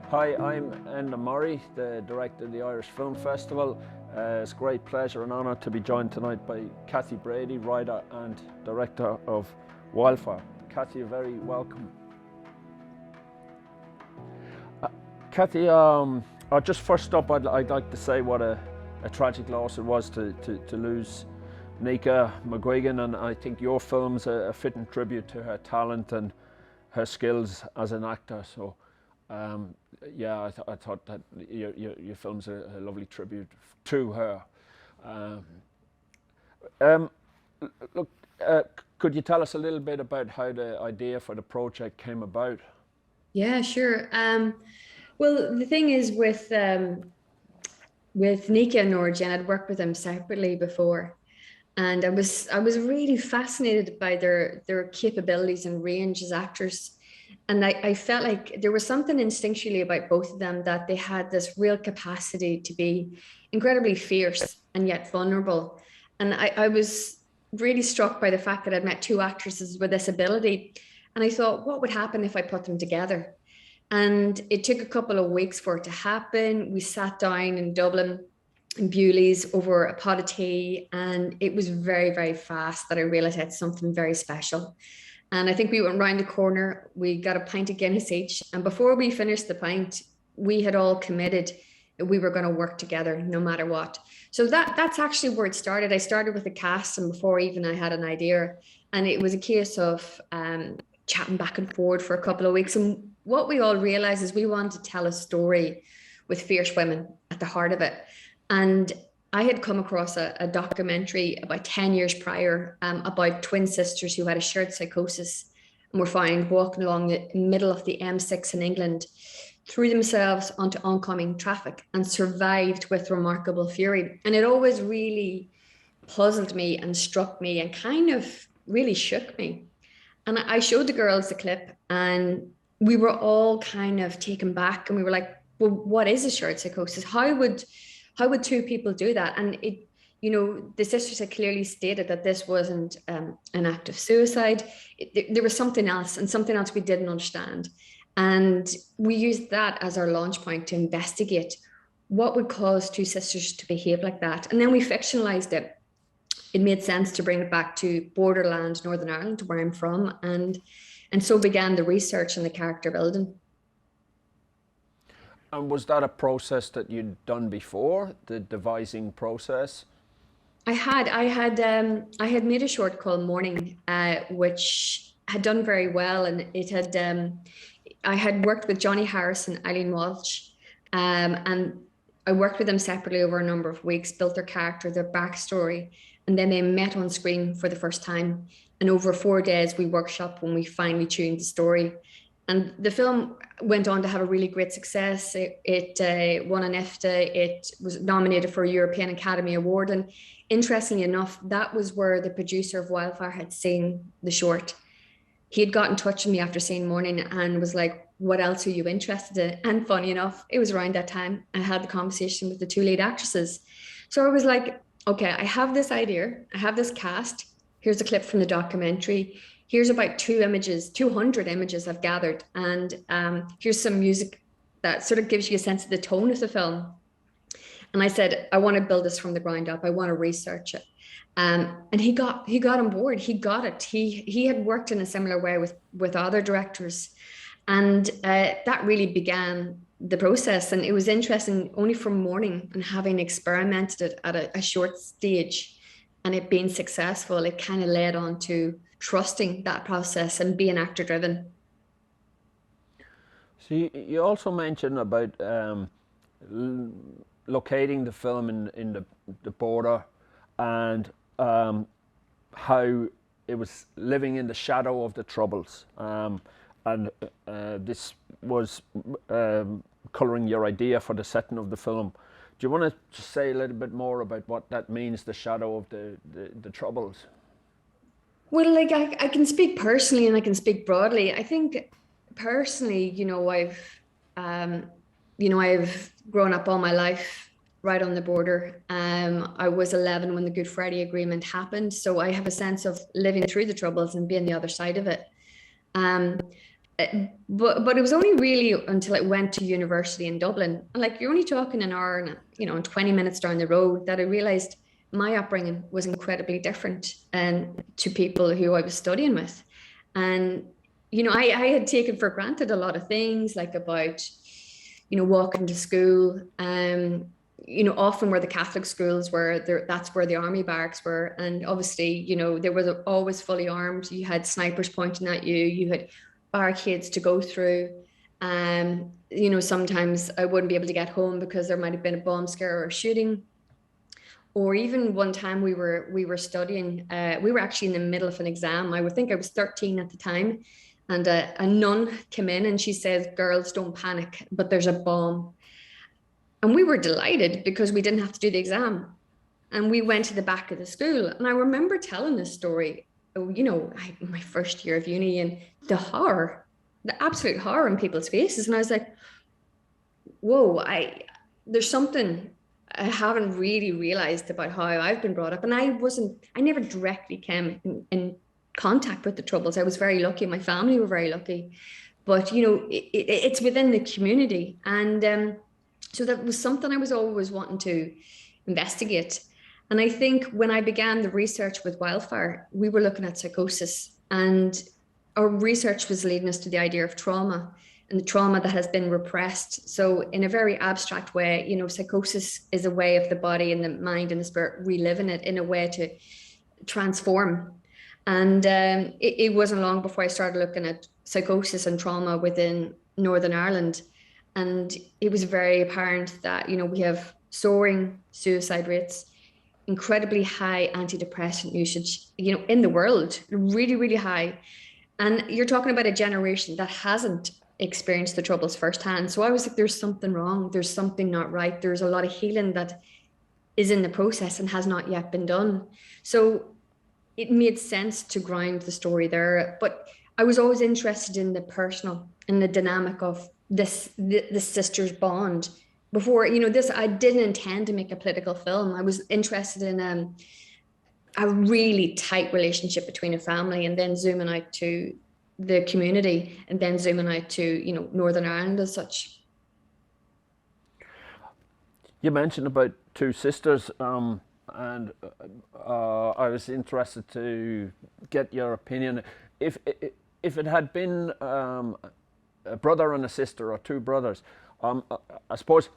Hi, I'm Enda Murray, the director of the Irish Film Festival. It's a great pleasure and honour to be joined tonight by Cathy Brady, writer and director of Wildfire. Cathy, you're very welcome. Cathy, just first up, I'd like to say what a tragic loss it was to lose Nika McGuigan, and I think your film's a fitting tribute to her talent and her skills as an actor. So, yeah, I thought that your film's a lovely tribute to her. Um, Look, could you tell us a little bit about how the idea for the project came about? Yeah, sure. Well, the thing is with Nika and Norjan, I'd worked with them separately before, and I was really fascinated by their capabilities and range as actors. And I felt like there was something instinctually about both of them, that they had this real capacity to be incredibly fierce and yet vulnerable. And I was really struck by the fact that I'd met two actresses with this ability. And I thought, what would happen if I put them together? And it took a couple of weeks for it to happen. We sat down in Dublin, in Bewley's, over a pot of tea, and it was very, very fast that I realized I had something very special. And I think we went round the corner, we got a pint of Guinness each, and before we finished the pint, we had all committed that we were going to work together no matter what. So that's actually where it started. I started with the cast, and before even I had an idea, and it was a case of chatting back and forward for a couple of weeks. And what we all realized is we want to tell a story with fierce women at the heart of it. And I had come across a documentary about 10 years prior, about twin sisters who had a shared psychosis and were found walking along the middle of the M6 in England, threw themselves onto oncoming traffic and survived with remarkable fury. And it always really puzzled me and struck me and kind of really shook me. And I showed the girls the clip, and we were all kind of taken back, and we were like, well, what is a shared psychosis? How would two people do that? And the sisters had clearly stated that this wasn't an act of suicide. There was something else, and something else we didn't understand. And we used that as our launch point to investigate what would cause two sisters to behave like that. And then we fictionalized it. It made sense to bring it back to borderland Northern Ireland, where I'm from, and so began the research and the character building. And was that a process that you'd done before, the devising process? I had made a short called Morning, which had done very well, and it had I had worked with Johnny Harris and Eileen Walsh, and I worked with them separately over a number of weeks, built their character, their backstory, and then they met on screen for the first time. And over 4 days, we workshopped when we finally tuned the story. And the film went on to have a really great success. It won an IFTA. It was nominated for a European Academy Award. And interestingly enough, that was where the producer of Wildfire had seen the short. He had got in touch with me after seeing Morning and was like, what else are you interested in? And funny enough, it was around that time I had the conversation with the two lead actresses. So I was like, okay, I have this idea. I have this cast. Here's a clip from the documentary. Here's about 200 images I've gathered. And here's some music that sort of gives you a sense of the tone of the film. And I said, I want to build this from the ground up. I want to research it. And he got on board. He got it. He had worked in a similar way with other directors, and that really began the process. And it was interesting, only from Morning and having experimented it at a short stage, and it being successful, it kind of led on to trusting that process and being actor driven. So you also mentioned about locating the film in the border, and how it was living in the shadow of the Troubles. And this was colouring your idea for the setting of the film. Do you want to say a little bit more about what that means, the shadow of the Troubles? Well, like I can speak personally and I can speak broadly. I think personally, um, I've grown up all my life right on the border. I was 11 when the Good Friday Agreement happened, so I have a sense of living through the Troubles and being the other side of it. Um, But it was only really until I went to university in Dublin, and like you're only talking an hour and and 20 minutes down the road, that I realized my upbringing was incredibly different and to people who I was studying with. And I had taken for granted a lot of things, like about walking to school. Often where the Catholic schools were there, that's where the army barracks were. And obviously, there was always fully armed. You had snipers pointing at you, you had barricades to go through. Sometimes I wouldn't be able to get home because there might have been a bomb scare or a shooting. Or even one time we were studying, we were actually in the middle of an exam. I would think I was 13 at the time, and a nun came in and she says, "Girls, don't panic, but there's a bomb." And we were delighted because we didn't have to do the exam. And we went to the back of the school. And I remember telling this story, my first year of uni, and the horror, the absolute horror in people's faces. And I was like, whoa, there's something I haven't really realized about how I've been brought up. And I never directly came in contact with the Troubles. I was very lucky. My family were very lucky. But, it's within the community. And so that was something I was always wanting to investigate. And I think when I began the research with Wildfire, we were looking at psychosis, and our research was leading us to the idea of trauma and the trauma that has been repressed. So in a very abstract way, psychosis is a way of the body and the mind and the spirit reliving it in a way to transform. And it wasn't long before I started looking at psychosis and trauma within Northern Ireland. And it was very apparent that, we have soaring suicide rates, incredibly high antidepressant usage, in the world, really, really high. And you're talking about a generation that hasn't experienced the Troubles firsthand. So I was like, there's something wrong. There's something not right. There's a lot of healing that is in the process and has not yet been done. So it made sense to ground the story there. But I was always interested in the personal and the dynamic of the sisters' bond. Before, this, I didn't intend to make a political film. I was interested in a really tight relationship between a family, and then zooming out to the community, and then zooming out to, Northern Ireland as such. You mentioned about two sisters, and I was interested to get your opinion. If it had been a brother and a sister, or two brothers, I suppose,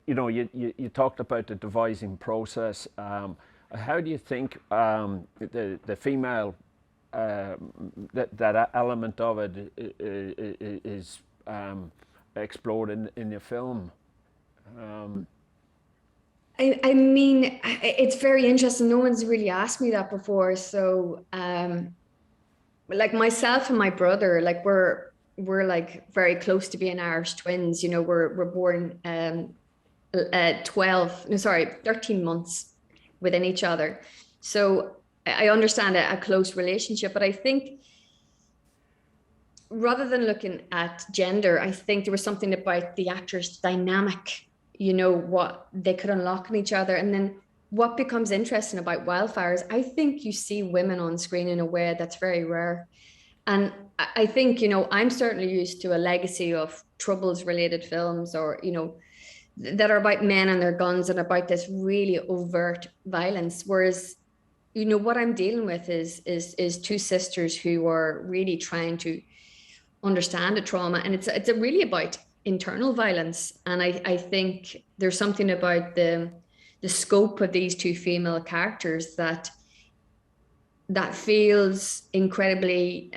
you talked about the devising process. How do you think the female that element of it is explored in your film? I mean, it's very interesting. No one's really asked me that before. So, like myself and my brother, like we're like very close to being Irish twins. We're born 13 months within each other. So I understand a close relationship, but I think rather than looking at gender, I think there was something about the actors' dynamic, what they could unlock in each other. And then what becomes interesting about Wildfires, I think you see women on screen in a way that's very rare. And I think, I'm certainly used to a legacy of Troubles related films, or, that are about men and their guns and about this really overt violence. Whereas, what I'm dealing with is two sisters who are really trying to understand a trauma. And it's really about internal violence. And I think there's something about the scope of these two female characters that feels incredibly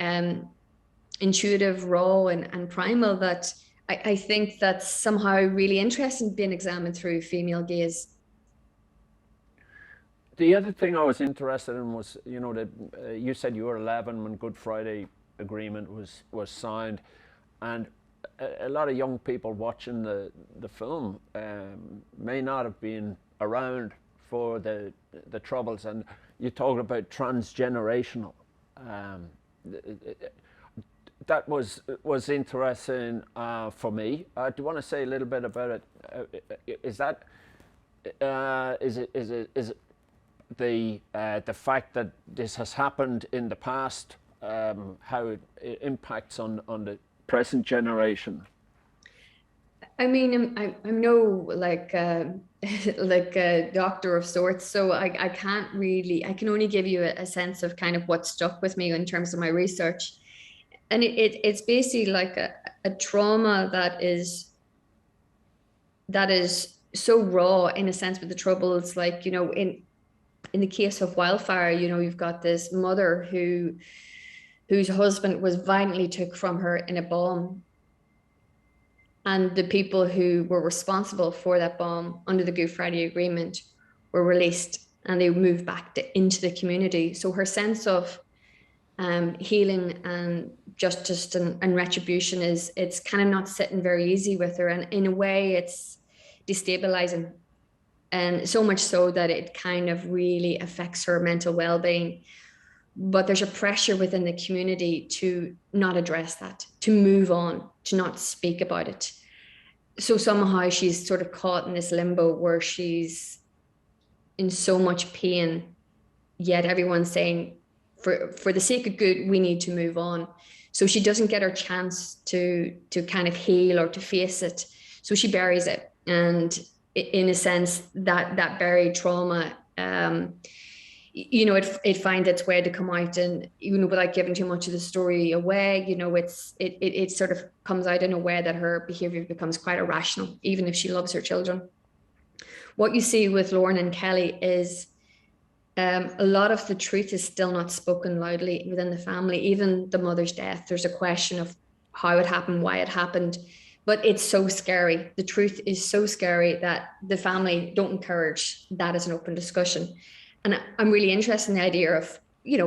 intuitive, raw, and primal, that I think that's somehow really interesting, being examined through female gaze. The other thing I was interested in was, that you said you were 11 when Good Friday Agreement was signed, and a lot of young people watching the film may not have been around for the Troubles, and you talked about transgenerational. That was interesting for me. Do you want to say a little bit about it? Is it the fact that this has happened in the past, how it impacts on the present generation? I mean, I'm no like like a doctor of sorts, so I can't really. I can only give you a sense of kind of what stuck with me in terms of my research, and it's basically like a trauma that is so raw in a sense with the troubles, like in the case of wildfire, you've got this mother whose husband was violently took from her in a bomb. And the people who were responsible for that bomb under the Good Friday Agreement were released and they moved back into the community. So her sense of healing and justice and retribution it's kind of not sitting very easy with her. And in a way, it's destabilizing. And so much so that it kind of really affects her mental well-being. But there's a pressure within the community to not address that, to move on, to not speak about it. So somehow she's sort of caught in this limbo where she's in so much pain, yet everyone's saying, for the sake of good, we need to move on. So she doesn't get her chance to kind of heal or to face it. So she buries it. And in a sense, that buried trauma, it finds its way to come out, and without giving too much of the story away, it sort of comes out in a way that her behavior becomes quite irrational, even if she loves her children. What you see with Lauren and Kelly is a lot of the truth is still not spoken loudly within the family. Even the mother's death, there's a question of how it happened, why it happened. But it's so scary. The truth is so scary that the family don't encourage that as an open discussion. And I'm really interested in the idea of,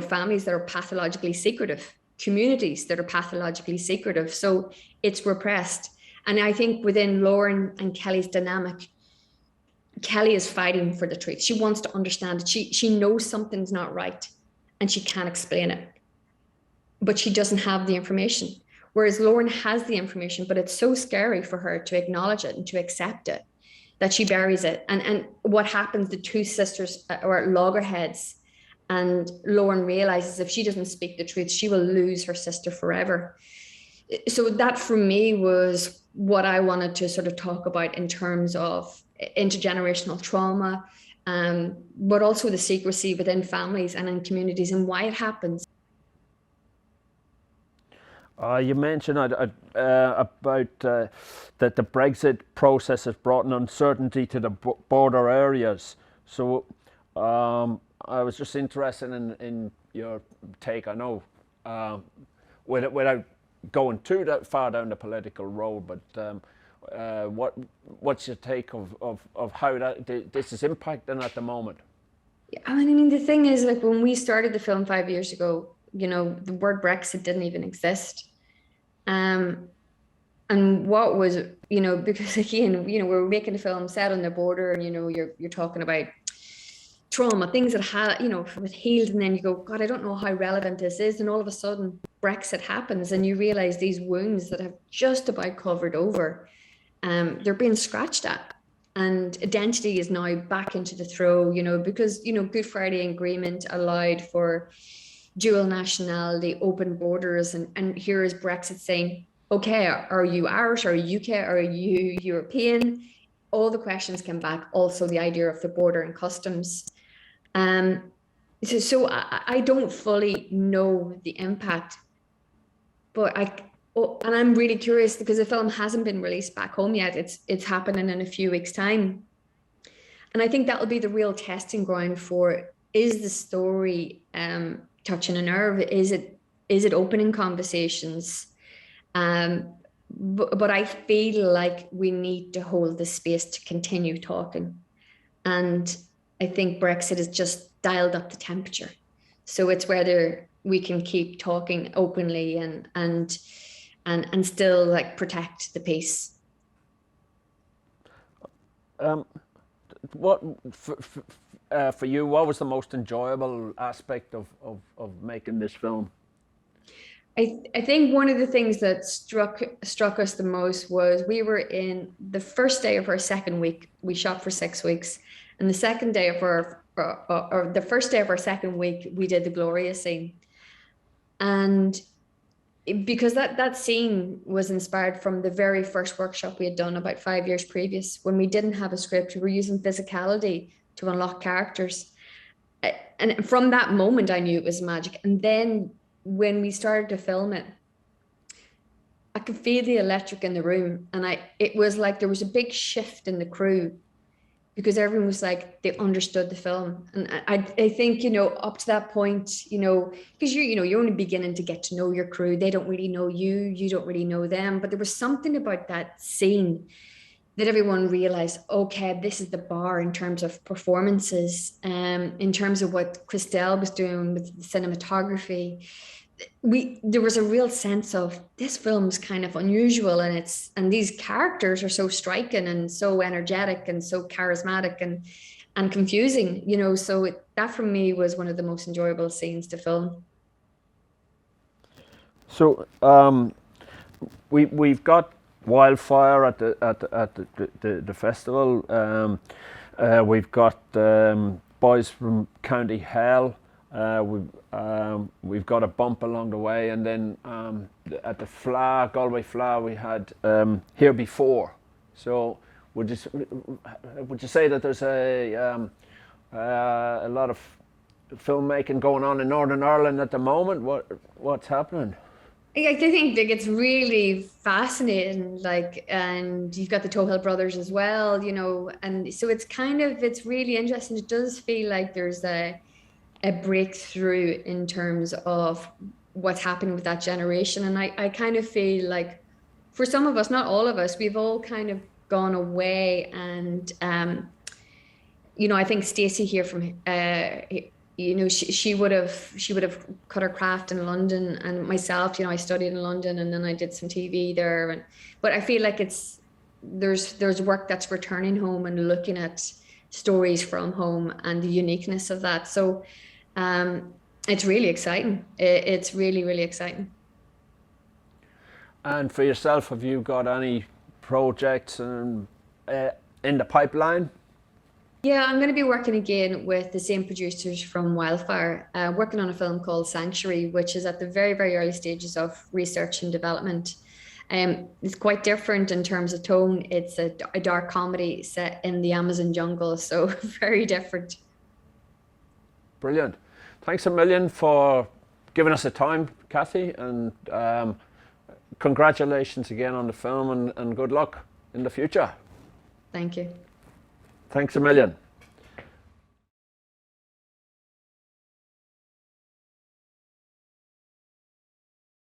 families that are pathologically secretive, communities that are pathologically secretive. So it's repressed. And I think within Lauren and Kelly's dynamic, Kelly is fighting for the truth. She wants to understand it. She knows something's not right and she can't explain it, but she doesn't have the information. Whereas Lauren has the information, but it's so scary for her to acknowledge it and to accept it that she buries it. And what happens, the two sisters are at loggerheads, and Lauren realizes if she doesn't speak the truth, she will lose her sister forever. So that for me was what I wanted to sort of talk about in terms of intergenerational trauma, but also the secrecy within families and in communities and why it happens. You mentioned about that the Brexit process has brought an uncertainty to the border areas. So I was just interested in your take. I know without going too that far down the political road, but what's your take of how this is impacting at the moment? I mean, the thing is, like when we started the film 5 years ago, the word Brexit didn't even exist. And what was, because again, we're making a film set on the border, and you're talking about trauma, things that was healed, and then you go, God, I don't know how relevant this is, and all of a sudden Brexit happens, and you realize these wounds that have just about covered over, they're being scratched at. And identity is now back into the throw, because, Good Friday Agreement allowed for dual nationality, open borders. And here is Brexit saying, okay, are you Irish? Are you UK? Are you European? All the questions come back. Also the idea of the border and customs. So I don't fully know the impact, but and I'm really curious because the film hasn't been released back home yet. It's happening in a few weeks' time. And I think that'll be the real testing ground for, is the story touching a nerve? Is it opening conversations? But I feel like we need to hold the space to continue talking. And I think Brexit has just dialed up the temperature. So it's whether we can keep talking openly and still like protect the peace. What for you? What was the most enjoyable aspect of making this film? I think one of the things that struck us the most was we were in the first day of our second week. We shot for 6 weeks, and the second day of our or the first day of our second week, we did the Gloria scene. And because that scene was inspired from the very first workshop we had done about 5 years previous, when we didn't have a script, we were using physicality to unlock characters. And from that moment, I knew it was magic. And then when we started to film it, I could feel the electric in the room, and it was like there was a big shift in the crew, because everyone was like, they understood the film. And I think, up to that point, because you're only beginning to get to know your crew. They don't really know you, you don't really know them. But there was something about that scene that everyone realized, okay, this is the bar in terms of performances, in terms of what Christelle was doing with the cinematography. There was a real sense of, this film's kind of unusual, and these characters are so striking and so energetic and so charismatic and confusing, so that for me was one of the most enjoyable scenes to film. So we've got Wildfire at the festival. We've got Boys from County Hell. We've got a bump along the way, and then at the Galway Fla, we had Here Before. So would you say that there's a lot of filmmaking going on in Northern Ireland at the moment? What's happening? I think like it's really fascinating, and you've got the Tohill brothers as well, and so it's really interesting. It does feel like there's a breakthrough in terms of what's happening with that generation. And I kind of feel like for some of us, not all of us, we've all kind of gone away. And, I think Stacey here from, she would have cut her craft in London, and myself, I studied in London and then I did some TV there. But I feel like there's work that's returning home and looking at stories from home and the uniqueness of that. So it's really exciting. It's really, really exciting. And for yourself, have you got any projects in the pipeline? Yeah, I'm going to be working again with the same producers from Wildfire, working on a film called Sanctuary, which is at the very, very early stages of research and development. It's quite different in terms of tone. It's a dark comedy set in the Amazon jungle, so very different. Brilliant. Thanks a million for giving us the time, Cathy, and congratulations again on the film, and good luck in the future. Thank you. Thanks a million.